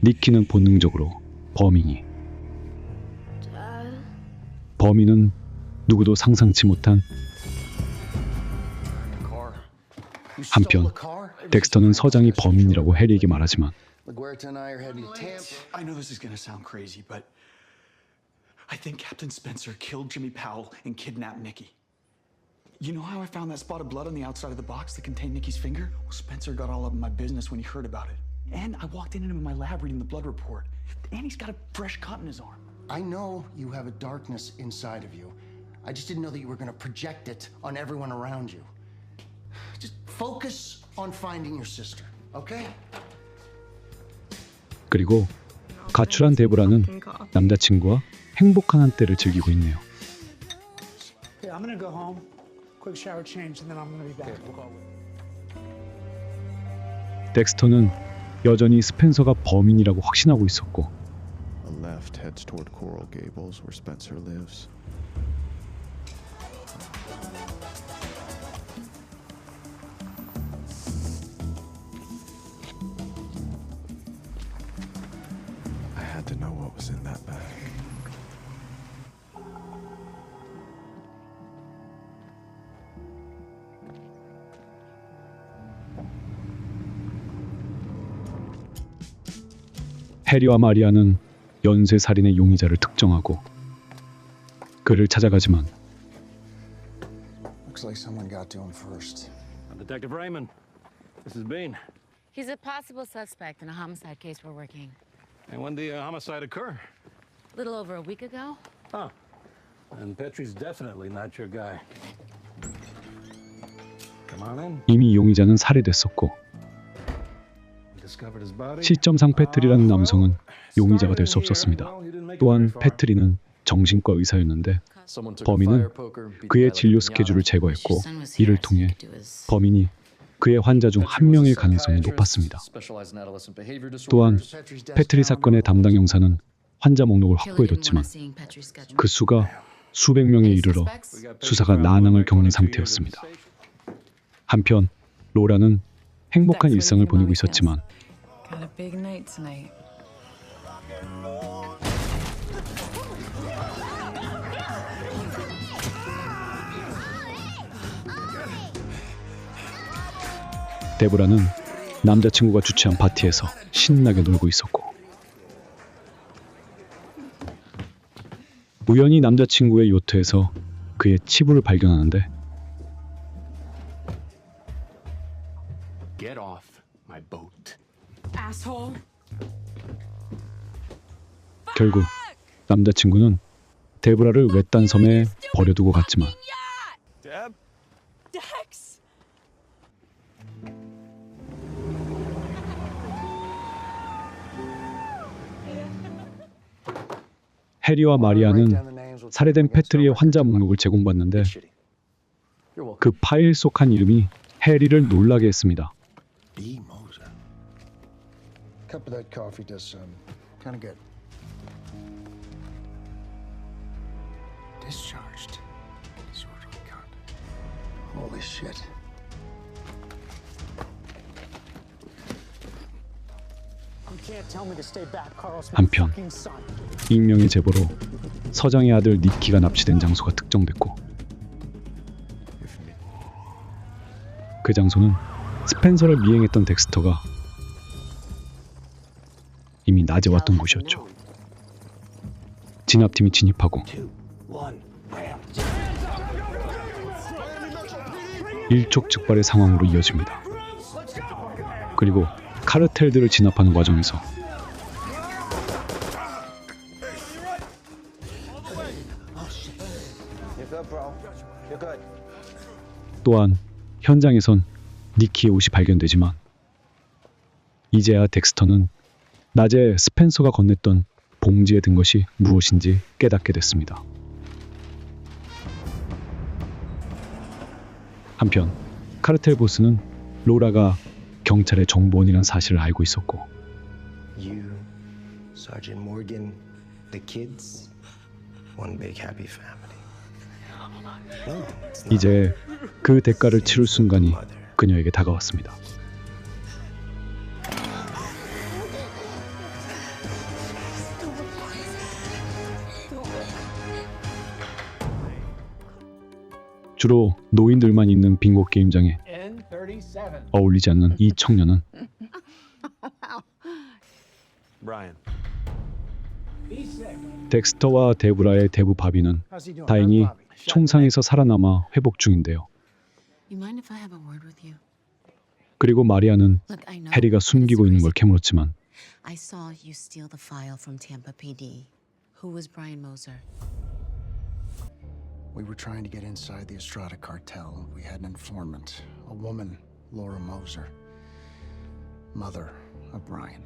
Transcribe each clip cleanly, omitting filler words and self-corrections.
니키는 본능적으로 범인은 누구도 상상치 못한 한편 덱스터는 서장이 범인이라고 해리에게 말하지만 I know this is going to sound crazy, but I think Captain Spencer killed Jimmy Powell and kidnapped Nikki. You know how I found that spot of blood on the outside of the box that contained Nikki's finger? Well, Spencer got all up in my business when he heard about it. And I walked in on him in my lab reading the blood report. And he's got a fresh cut in his arm. I know you have a darkness inside of you. I just didn't know that you were going to project it on everyone around you. Just focus on finding your sister, okay? 그리고 가출한 데보라는 남자친구와 행복한 한때를 즐기고 있네요. Okay, I'm gonna go home. Quick shower change, and then I'm gonna be back. 덱스터는 여전히 스펜서가 범인이라고 확신하고 있었고 A left heads toward Coral Gables, where Spencer lives. I had to know what was in that bag. 해리와 마리아는 연쇄살인의 용의자를 특정하고 그를 찾아가지만 Looks like someone got to him first. Detective Raymond, this is Bean. He's a possible suspect in a homicide case we're working. And when did the homicide occur? A little over a week ago. Huh. And Petrie's definitely not your guy. Come on in. 이미 용의자는 살해됐었고 Discovered his body. 시점상 패트리라는 남성은 용의자가 될 수 없었습니다. 또한 패트리는 정신과 의사였는데 범인은 그의 진료 스케줄을 제거했고 이를 통해 범인이 그의 환자 중 한 명일 가능성이 높았습니다. 또한 패트리 사건의 담당 형사는 환자 목록을 확보해뒀지만 그 수가 수백 명에 이르러 수사가 난항을 겪는 상태였습니다. 한편 로라는 행복한 일상을 보내고 있었지만 Got a big night tonight. 데보라는 남자친구가 주최한 파티에서 신나게 놀고 있었고 우연히 남자친구의 요트에서 그의 치부를 발견하는데 Get off my boat. Asshole. 결국 남자친구는 데보라를 외딴 섬에 버려두고 갔지만 Deb? Dex. 해리와 마리아는 살해된 패트리의 환자 목록을 제공받는데 그 파일 속 한 이름이 해리를 놀라게 했습니다. B. Moser. Cup of that coffee does kind of good. Discharged. Disorderly conduct. Holy shit. You can't tell me to stay back, Carlos. My 한편 fucking son. 익명의 제보로 서장의 아들 니키가 납치된 장소가 특정됐고 그 장소는 스펜서를 미행했던 덱스터가 이미 낮에 왔던 곳이었죠. 진압팀이 진입하고 일촉즉발의 상황으로 이어집니다. 그리고 카르텔들을 진압하는 과정에서 또한 현장에선 니키의 옷이 발견되지만 이제야 덱스터는 낮에 스펜서가 건넸던 봉지에 든 것이 무엇인지 깨닫게 됐습니다. 한편 카르텔 보스는 로라가 경찰의 정보원이라는 사실을 알고 있었고 You, Sergeant Morgan, the kids, one big happy family. 이제 그 대가를 치를 순간이 그녀에게 다가왔습니다. 주로 노인들만 있는 빙고 게임장에 N37. 어울리지 않는 이 청년은 Brian. Be sick. 덱스터와 데브라의 대부 바비는 How's he doing? 다행히 How's Bobby? 총상에서 살아남아 회복 중인데요. You mind if I have a word with you? 그리고 마리아는 Look, I know 해리가 that it's 숨기고 있는 걸 crazy. 캐물었지만 I saw you steal the file from Tampa PD. Who was Brian Moser? We were trying to get inside the Estrada cartel. We had an informant, a woman, Laura Moser, mother of Brian.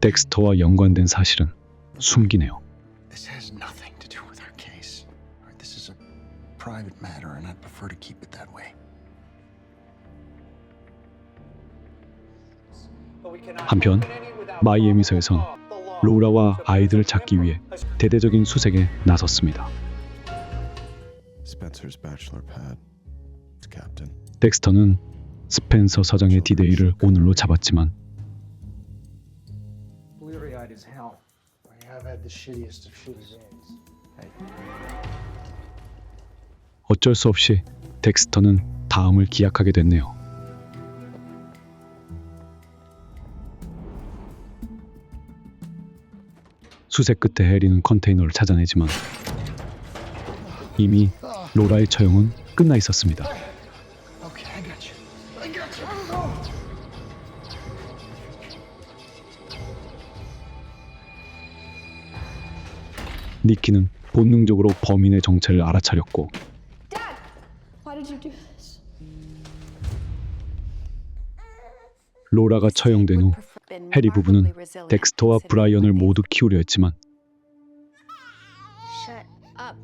덱스터와 연관된 사실은 숨기네요. This has nothing to do with our case. All right, this is a private matter, and I'd prefer to keep it that way. 한편 마이애미서에선 로라와 아이들을 찾기 위해 대대적인 수색에 나섰습니다. Spencer's bachelor pad. It's Captain. 덱스터는 스펜서 서장의 디데이를 오늘로 잡았지만 Bleary-eyed as hell. I have had the shittiest of shitty days. 어쩔 수 없이 덱스터는 다음을 기약하게 됐네요. 수색 끝에 해리는 컨테이너를 찾아내지만 이미 로라의 처형은 끝나 있었습니다. Okay, I got you. I got you. 니키는 본능적으로 범인의 정체를 알아차렸고 Dad! Why did you do this? 로라가 처형된 후 해리 부부는 덱스터와 브라이언을 모두 키우려 했지만 Shut up.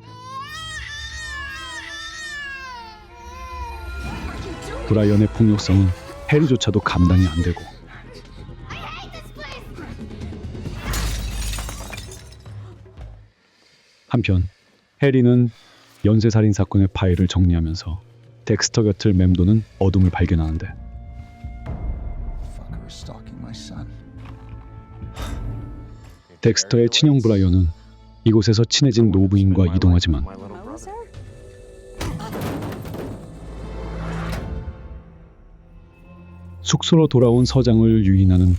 브라이언의 폭력성은 해리조차도 감당이 안 되고 한편 해리는 연쇄살인 사건의 파일을 정리하면서 덱스터 곁을 맴도는 어둠을 발견하는데 Fucker is stalking my son. 덱스터의 친형 브라이언은 이곳에서 친해진 노부인과 이동하지만 My little brother. 숙소로 돌아온 서장을 유인하는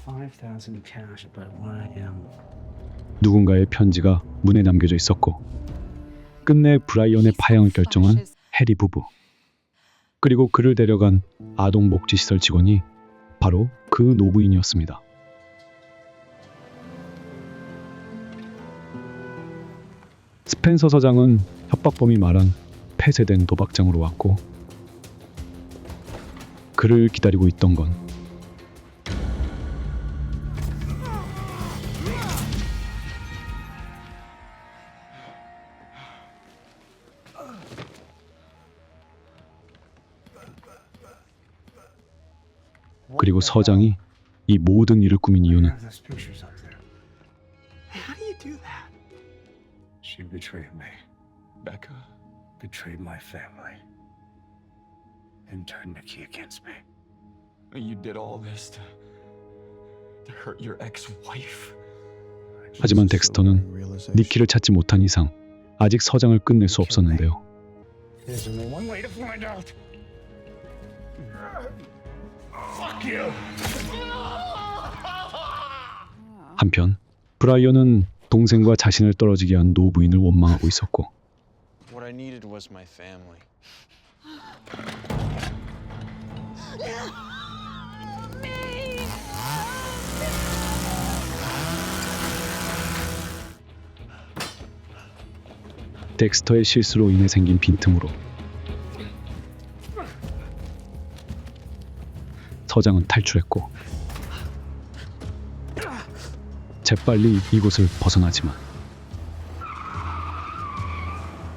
5,000 cash by 1 a.m. 누군가의 편지가 문에 남겨져 있었고 끝내 브라이언의 파양을 결정한 해리 부부 그리고 그를 데려간 아동 복지시설 직원이 바로 그 노부인이었습니다. 스펜서 서장은 협박범이 말한 폐쇄된 도박장으로 왔고 그를 기다리고 있던 건 그리고 서장이 이 모든 일을 꾸민 이유는 Those pictures up there. How do you do that? She betrayed me, Becca? betrayed my family, and turned Nikki against me. You did all this to hurt your ex-wife? 하지만 덱스터는 니키를 찾지 못한 이상 아직 서장을 끝낼 수 없었는데요. There's only one way to find out. Fuck you. 한편 브라이언은 동생과 자신을 떨어지게 한 노부인을 원망하고 있었고 What I needed was my family. 덱스터의 실수로 인해 생긴 빈틈으로 서장은 탈출했고 재빨리 이곳을 벗어나지만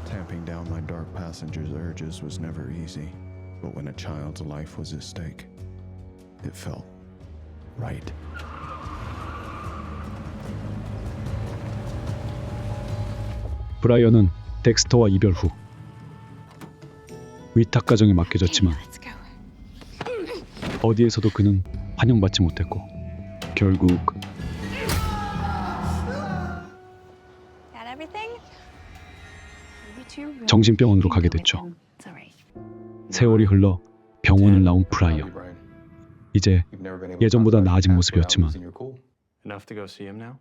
Tamping down my dark passenger's urges was never easy, but when a child's life was at stake, it felt right. 브라이언은 덱스터와 이별 후 위탁 가정에 맡겨졌지만 Let's go. 어디에서도 그는 환영받지 못했고 결국 Got everything? Maybe to your room. 정신병원으로 가게 됐죠. 세월이 흘러 병원을 나온 브라이언. 이제 예전보다 나아진 모습이었지만 Enough to go see him now?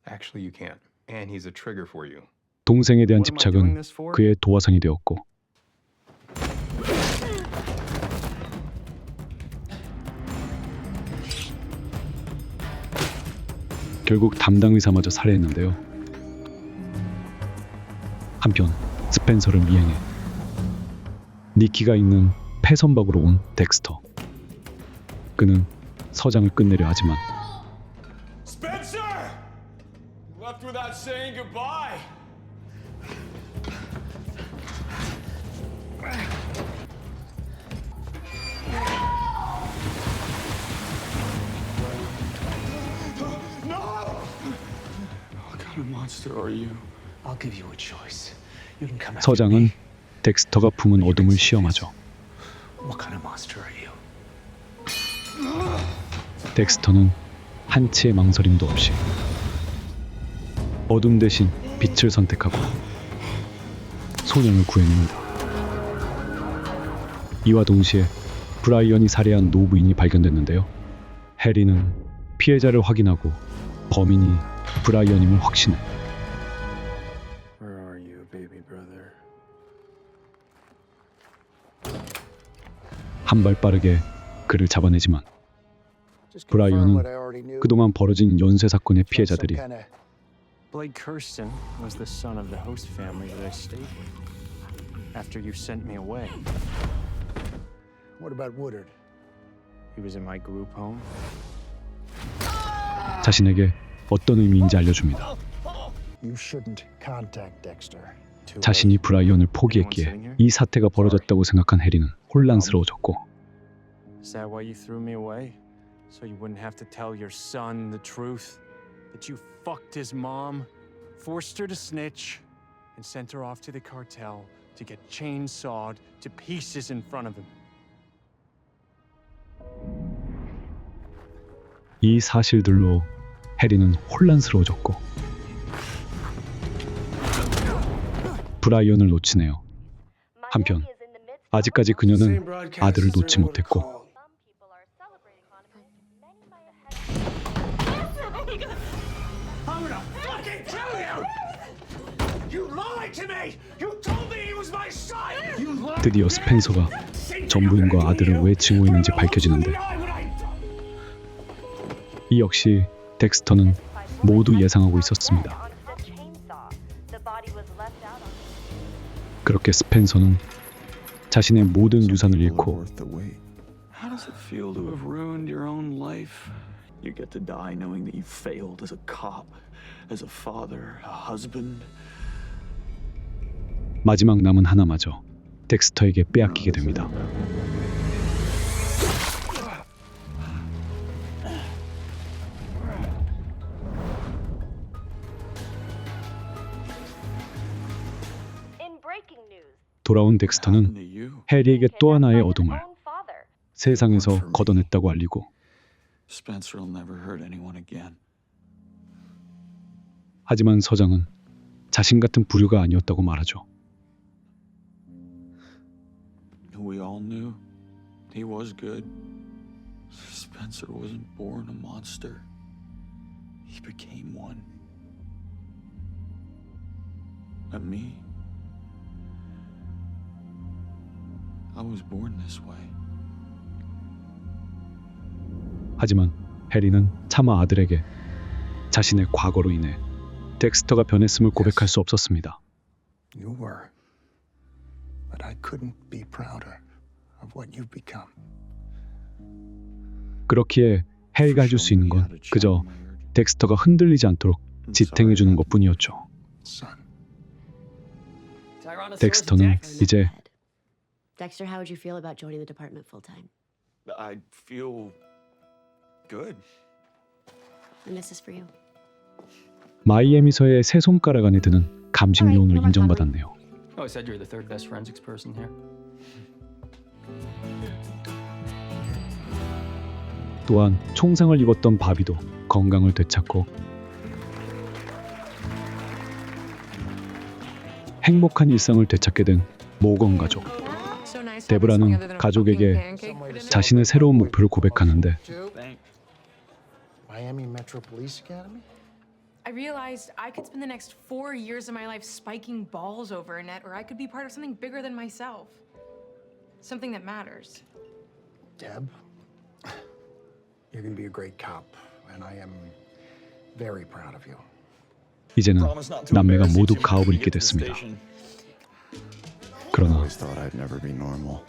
Actually, you can't. And he's a trigger for you. 동생에 대한 집착은 그의 도화선이 되었고 결국 담당 의사마저 살해했는데요. 한편 스펜서를 미행해 니키가 있는 폐선박으로 온 덱스터. 그는 서장을 끝내려 하지만 Spencer! Left without saying goodbye. No! What kind of monster are you? I'll give you a choice. You can come after 서장은 me. 덱스터가 품은 어둠을 시험하죠. What kind of monster are you? 덱스터는 한치의 망설임도 없이 어둠 대신 빛을 선택하고 소년을 구해냅니다. 이와 동시에 브라이언이 살해한 노부인이 발견됐는데요. 해리는 피해자를 확인하고 범인이 브라이언임을 확신해 Where are you, baby brother? 한 발 빠르게 그를 잡아내지만 브라이언은 그동안 벌어진 연쇄 사건의 피해자들이 Blake Kirsten was the son of the host family that I stayed with. After you sent me away, What about Woodard? he was in my group home. 자신에게 어떤 의미인지 알려줍니다. You shouldn't contact Dexter. Too 자신이 late. 브라이언을 포기했기에 이 사태가 벌어졌다고 생각한 해리는 혼란스러워졌고 Is that why you threw me away? So you wouldn't have to tell your son the truth? That you fucked his mom, forced her to snitch, and sent her off to the cartel to get chainsawed to pieces in front of him. 이 사실들로 해리는 혼란스러워졌고 브라이언을 놓치네요. 한편 아직까지 그녀는 아들을 놓지 못했고 I'm gonna fucking kill you! You lied to me! You told me he was my son! You lied! 드디어 스펜서가 전부인과 아들을 왜 증오했는지 밝혀지는데 이 역시 덱스터는 모두 예상하고 있었습니다. 그렇게 스펜서는 자신의 모든 유산을 잃고 Worth the wait. How does it feel to have ruined your own life? You get to die knowing that you failed as a cop, as a father, a husband. 마지막 남은 하나마저 덱스터에게 빼앗기게 됩니다. 돌아온 덱스터는 To you, 해리에게 또 하나의 어둠을 세상에서 걷어냈다고 알리고 Spencer will never hurt anyone again. 하지만 서장은 자신 같은 부류가 아니었다고 말하죠. We all knew he was good. Spencer wasn't born a monster. He became one. And me, I was born this way. 하지만 해리는 차마 아들에게 자신의 과거로 인해 덱스터가 변했음을 고백할 수 없었습니다. You were. But I couldn't be prouder of what you've become. 그렇기에 해리가 해줄 수 있는 건 그저 덱스터가 흔들리지 않도록 지탱해주는 것뿐이었죠. Son. 덱스터는 이제 Dexter, how would you feel about joining the department full time? I feel good. And this is for you. 마이애미서의 세 손가락 안에 드는 감식 요원을 인정받았네요. Oh, I said you're the third best forensics person here. 또한 총상을 입었던 바비도 건강을 되찾고 행복한 일상을 되찾게 된 모건 가족. 데브라는 가족에게 자신의 새로운 목표를 고백하는데 Miami Metro Police Academy? I realized I could spend the next 4 years of my life spiking balls over a net, or I could be part of something bigger than myself. Something that matters. Deb, you're gonna be a great cop, and I am very proud of you. 이제는 남매가 모두 가업을 잇게 됐습니다. 그러나 Always thought I'd never be normal.